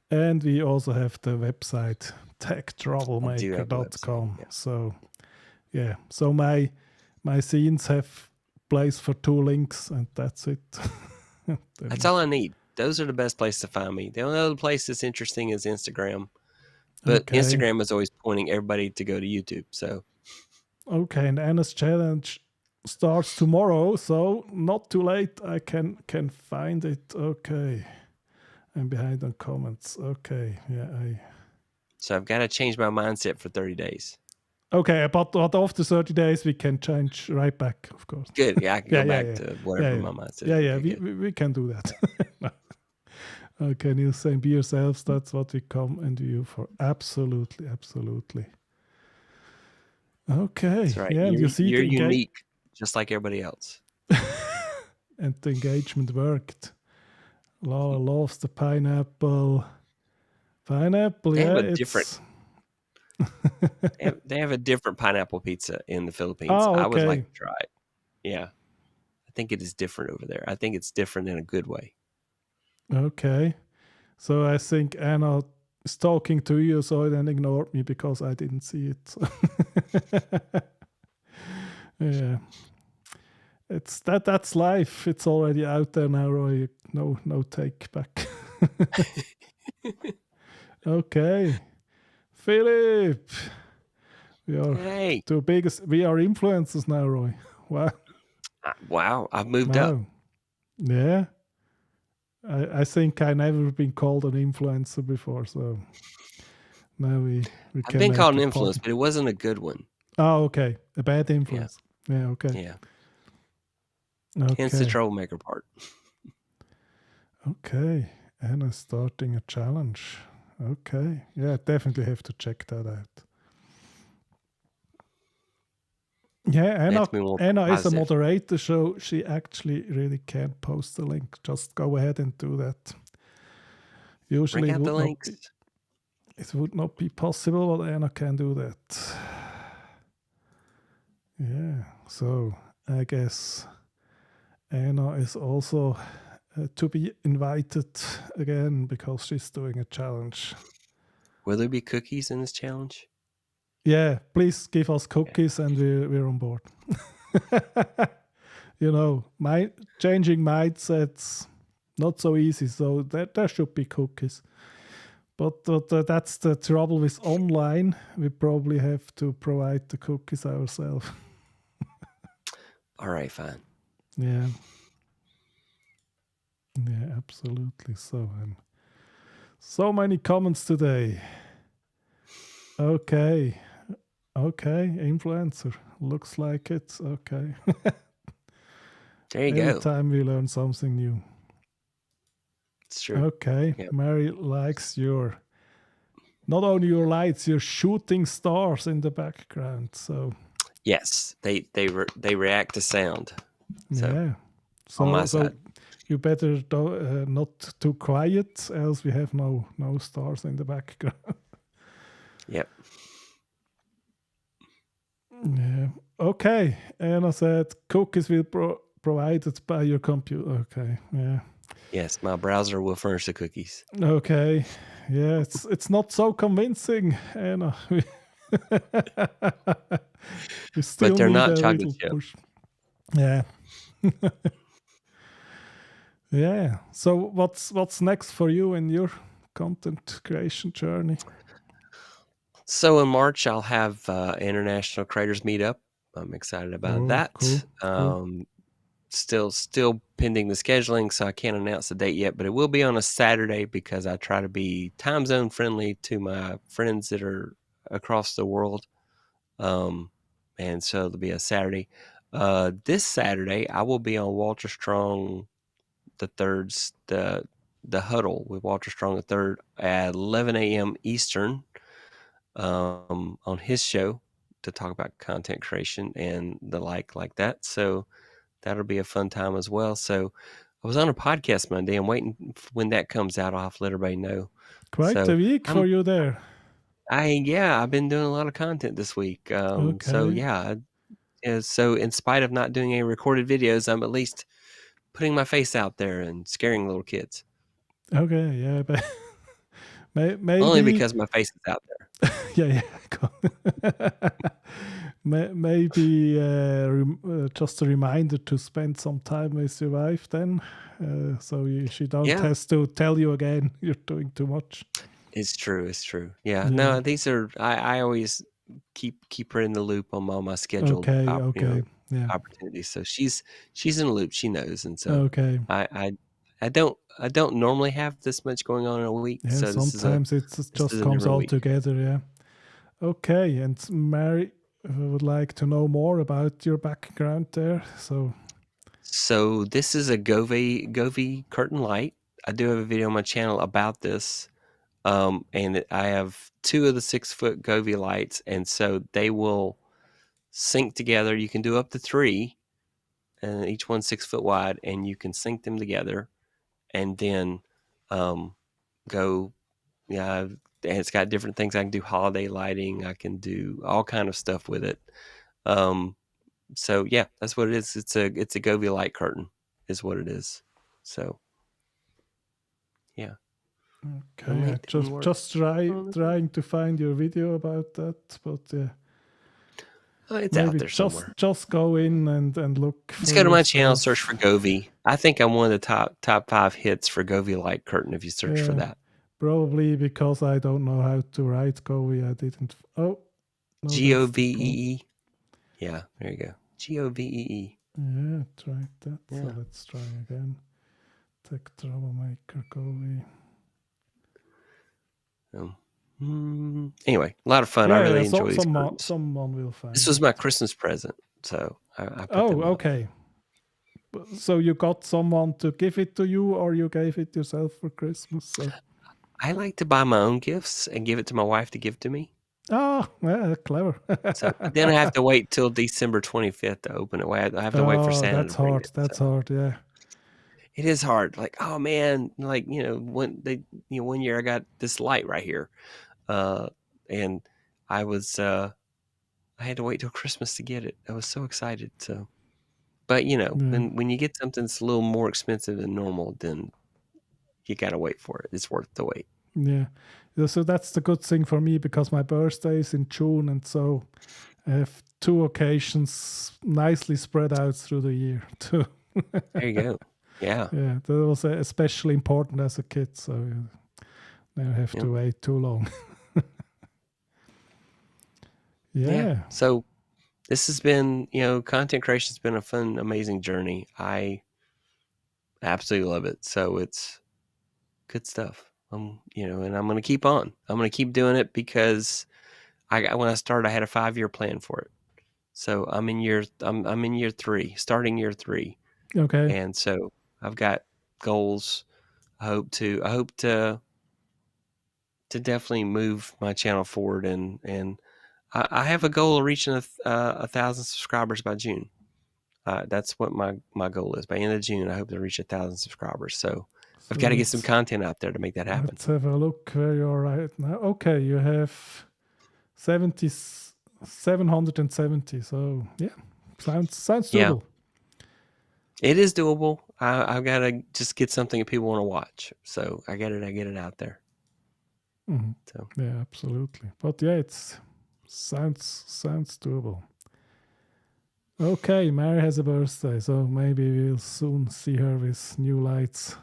And we also have the website techtroublemaker.com. Yeah. So, so my scenes have place for 2 links, and that's it. That's all I need. Those are the best place to find me. The only other place that's interesting is Instagram. But Instagram is always pointing everybody to go to YouTube. So, okay, and Anna's challenge starts tomorrow, so not too late. I can find it. Okay, I'm behind on comments. Okay, So I've got to change my mindset for 30 days. Okay, but after 30 days we can change right back, of course. Good. Yeah, I can go back to whatever my mindset. Yeah. We can do that. Okay, Neil saying, be yourselves. That's what we come and view for. Absolutely. Okay. That's right. Yeah, you're unique, just like everybody else. And the engagement worked. Lola loves the pineapple. They have a different. They have a different pineapple pizza in the Philippines. Oh, okay. I would like to try it. Yeah, I think it is different over there. I think it's different in a good way. Okay, so I think Anna is talking to you, so then ignored me because I didn't see it. Yeah, that's life. It's already out there now, Roy. No take back. Okay, Philip, we are two biggest. We are influencers now, Roy. Wow. Wow, I've moved up. Yeah. I think I never been called an influencer before, so now we can. I've been called an influence, but it wasn't a good one. Oh, okay, a bad influence. Yeah, okay. Yeah. Okay. Hence the troublemaker part. Okay. Anna starting a challenge. Okay. Yeah, definitely have to check that out. Yeah, Anna is a moderator, so she actually really can post the link. Just go ahead and do that. Usually it would not be possible, but Anna can do that. Yeah, so I guess Anna is also to be invited again because she's doing a challenge. Will there be cookies in this challenge? Yeah, please give us cookies and we're on board. Changing mindsets, not so easy, so there should be cookies. But that's the trouble with online. We probably have to provide the cookies ourselves. All right, fine. Yeah. Yeah, absolutely. So many comments today. Okay, influencer. Looks like it. Okay. There you Every go. Every time we learn something new. It's true. Okay. Yep. Mary likes not only your lights, you're shooting stars in the background. So yes, they react to sound. So, yeah. On my side. You better not too quiet, else we have no stars in the background. Yep. Yeah. Okay. Anna said cookies will provided by your computer. Okay. Yeah. Yes, my browser will furnish the cookies. Okay. Yeah, it's not so convincing, Anna. We still but they're need not a chocolate little chip. push. Yeah. Yeah. So what's next for you in your content creation journey? So in March, I'll have International Creators Meetup. I'm excited about that. Cool. Still pending the scheduling, so I can't announce the date yet, but it will be on a Saturday because I try to be time zone friendly to my friends that are across the world. And so it'll be a Saturday. This Saturday, I will be on Walter Strong the Third's the Huddle with Walter Strong the Third at 11 a.m. Eastern on his show to talk about content creation and the like that. So that'll be a fun time as well. So I was on a podcast Monday. I'm waiting when that comes out. I'll have to let everybody know. Quite a week for you there. I've been doing a lot of content this week. Okay. So yeah. So in spite of not doing any recorded videos, I'm at least putting my face out there and scaring little kids. Okay, yeah, but maybe only because my face is out there. Yeah. Maybe just a reminder to spend some time with your wife then, so she don't have to tell you again you're doing too much. It's true. Yeah. No, these are I always keep her in the loop on all my scheduled opportunities. So she's in the loop. She knows, and so I don't normally have this much going on in a week. Yeah, so sometimes it just comes all together. Yeah. Okay, and Mary would like to know more about your background there. So this is a Govee curtain light. I do have a video on my channel about this. And I have 2 of the 6-foot Govee lights, and so they will sync together. You can do up to 3, and each one's 6 foot wide, and you can sync them together, and then go. Yeah, and it's got different things. I can do holiday lighting. I can do all kind of stuff with it. So yeah, that's what it is. It's a Govee light curtain, is what it is. So yeah. Okay, just trying to find your video about that, but it's out there somewhere. Just go in and look. Just go to my channel, search for Govee. I think I'm one of the top 5 hits for Govee light curtain if you search for that. Probably because I don't know how to write Govee. I didn't. Oh, no, Govee. Yeah, there you go. Govee. Yeah, tried that. Yeah. So let's try again. Tech troublemaker Govee. Anyway, a lot of fun. I really enjoy these. Someone will find. This was my Christmas present So I put Oh, them up. okay. So you got someone to give it to you, or you gave it yourself for Christmas? So. I like to buy my own gifts and give it to my wife to give to me. Ah, yeah, clever. So but then I have to wait till December 25th to open it. I have to wait for Oh, Santa to that's bring hard. it. That's So hard. Yeah. it is hard. Like, oh man, like one year I got this light right here, and I was I had to wait till Christmas to get it. I was so excited. So, but Yeah. when you get something that's a little more expensive than normal, then you gotta wait for it. It's worth the wait. Yeah. So that's the good thing for me, because my birthday is in June, and so I have 2 occasions nicely spread out through the year too. There you go. Yeah. Yeah, that was especially important as a kid, so I don't have Yep. to wait too long. Yeah. So this has been, content creation's been a fun, amazing journey. I absolutely love it. So it's good stuff. And I'm going to keep on. I'm going to keep doing it because when I started, I had a 5-year plan for it. So I'm in year 3, starting year 3. Okay. And so I've got goals. I hope to definitely move my channel forward, and I have a goal of reaching 1,000 subscribers by June. That's what my goal is. By end of June, I hope to reach 1,000 subscribers. So I've got to get some content out there to make that happen. Let's have a look where you're right now. Okay, you have 770. So yeah, sounds doable. It is doable. I've got to just get something that people want to watch. So I get it out there. Mm-hmm. So yeah, absolutely. But yeah, it sounds doable. Okay, Mary has a birthday, so maybe we'll soon see her with new lights.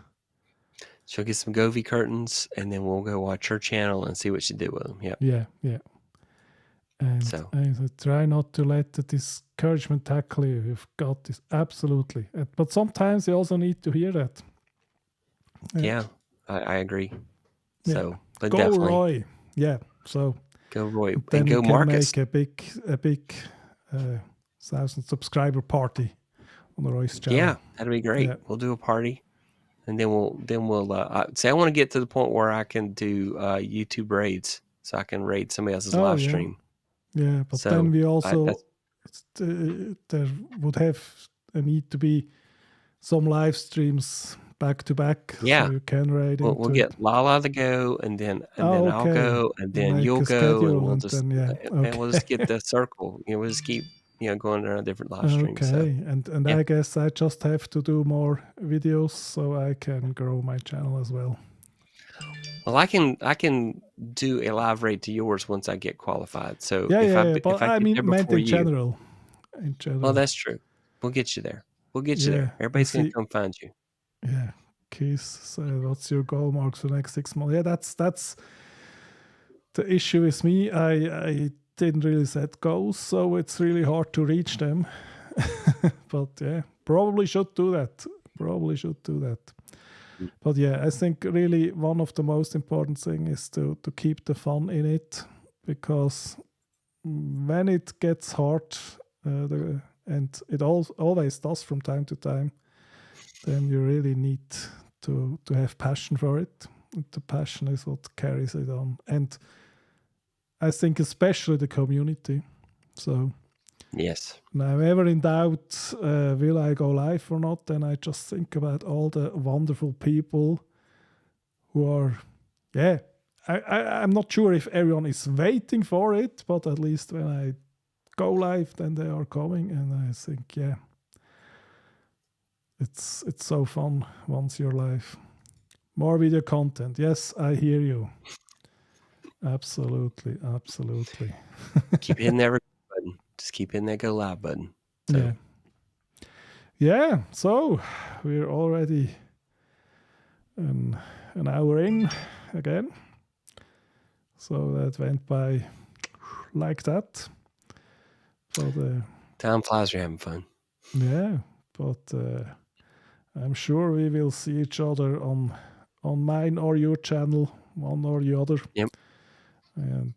She'll get some Govee curtains, and then we'll go watch her channel and see what she did with them. Yep. Yeah. And So try not to let the discouragement tackle you. You've got this, absolutely. But sometimes you also need to hear that. Yeah, I agree. Yeah. So, but go definitely. Roy. Yeah. So go Roy then and go we can Marcus. make a big 1,000 subscriber party on the Roy's channel. Yeah, that'd be great. Yeah. We'll do a party, and then we'll say I want to get to the point where I can do YouTube raids, so I can raid somebody else's live stream. Yeah, but so then we also there would have a need to be some live streams back to back. Yeah, so you can raid. We'll get Lola to go, and then I'll go, and then you'll go, and we'll just and we'll just get the circle. We'll just keep going around different live streams. Okay, so. and I guess I just have to do more videos so I can grow my channel as well. Well, I can do a live raid to yours once I get qualified. So but I mean, meant in general. Well, that's true. We'll get you there. We'll get you there. Everybody's gonna come find you. Yeah, Keith said, "What's your goal, Mark, for the next 6 months?" Yeah, that's the issue with me. I didn't really set goals, so it's really hard to reach them. But yeah, probably should do that. But yeah, I think really one of the most important things is to keep the fun in it, because when it gets hard, and it always does from time to time, then you really need to have passion for it. And the passion is what carries it on. And I think especially the community. So yes, now ever in doubt, will I go live or not, then I just think about all the wonderful people who are, I'm not sure if everyone is waiting for it, but at least when I go live, then they are coming, and I think, it's so fun once you're live. More video content. Yes, I hear you. Absolutely. Keep hitting that button. Just keep hitting that go live button. So. Yeah. So we're already an hour in again. So that went by like that. But time flies. You're having fun. Yeah, but I'm sure we will see each other on mine or your channel, one or the other. Yep. And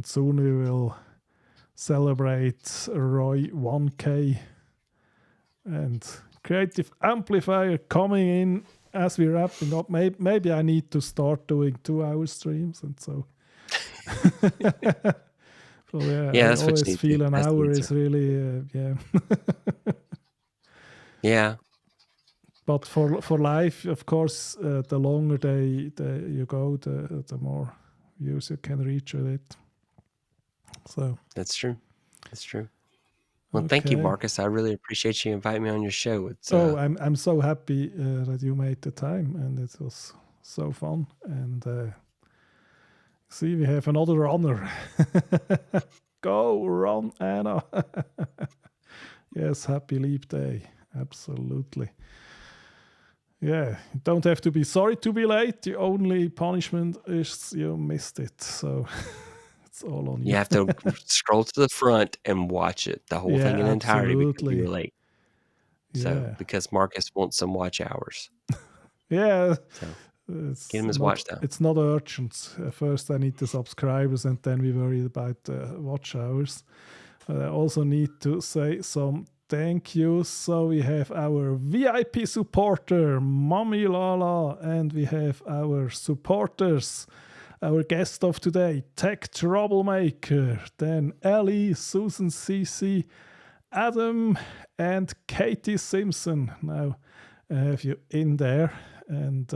soon we will celebrate Roy 1K and Creative Amplifier coming in as we're wrapping up. Maybe I need to start doing 2-hour streams and so. So yeah, I that's what you always need feel to. an That's the hour answer. is really Yeah. But for life, of course, the longer you go, the more views you can reach with it. So That's true. That's true. Well, thank you, okay. Marcus. I really appreciate you inviting me on your show. It's I'm so happy that you made the time, and it was so fun. And see, we have another runner. Go run, Anna. Yes, happy leap day. Absolutely. Yeah, you don't have to be sorry to be late. The only punishment is you missed it. So it's all on you. you have to scroll to the front and watch it, the whole thing in entirety, because you were late. So because Marcus wants some watch hours. Yeah. So get him his watch down. It's not urgent. First, I need the subscribers, and then we worry about watch hours. I also need to say some thank yous. So we have our VIP supporter, Mommy Lola, and we have our supporters. Our guest of today, Tech Troublemaker, then Ellie, Susan CC, Adam, and Katie Simpson. Now I have you in there, and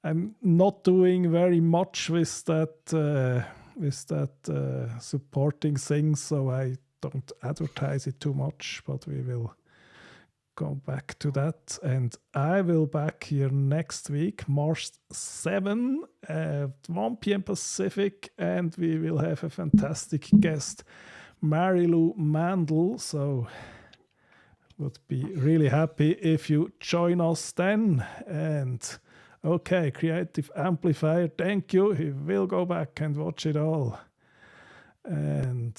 I'm not doing very much with that supporting thing, so I don't advertise it too much, but we will go back to that. And I will back here next week, March 7 at 1 p.m. Pacific, and we will have a fantastic guest, Marilu Mandel. So would be really happy if you join us then. And okay, Creative Amplifier, thank you. He will go back and watch it all. And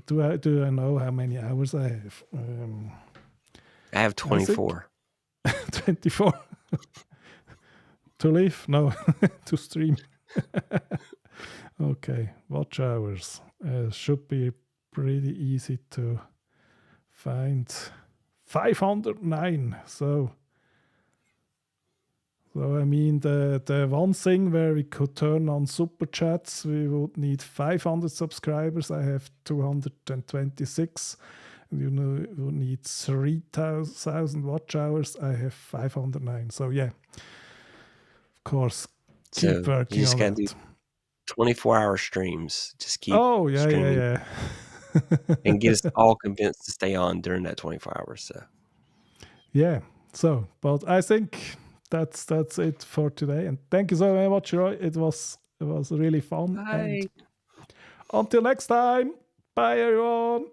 do I know how many hours I have? I have 24. 24 to live? No, to stream. Okay, watch hours. Should be pretty easy to find. 509. So I mean, the one thing where we could turn on super chats, we would need 500 subscribers. I have 226. You would need 3,000 watch hours. I have 509. So yeah, of course, keep working on it. Do 24-hour streams. Just keep streaming. Yeah. And get us all convinced to stay on during that 24 hours. So yeah. So, but I think that's it for today. And thank you so very much, Roy. It was really fun. bye. And until next time. Bye, everyone.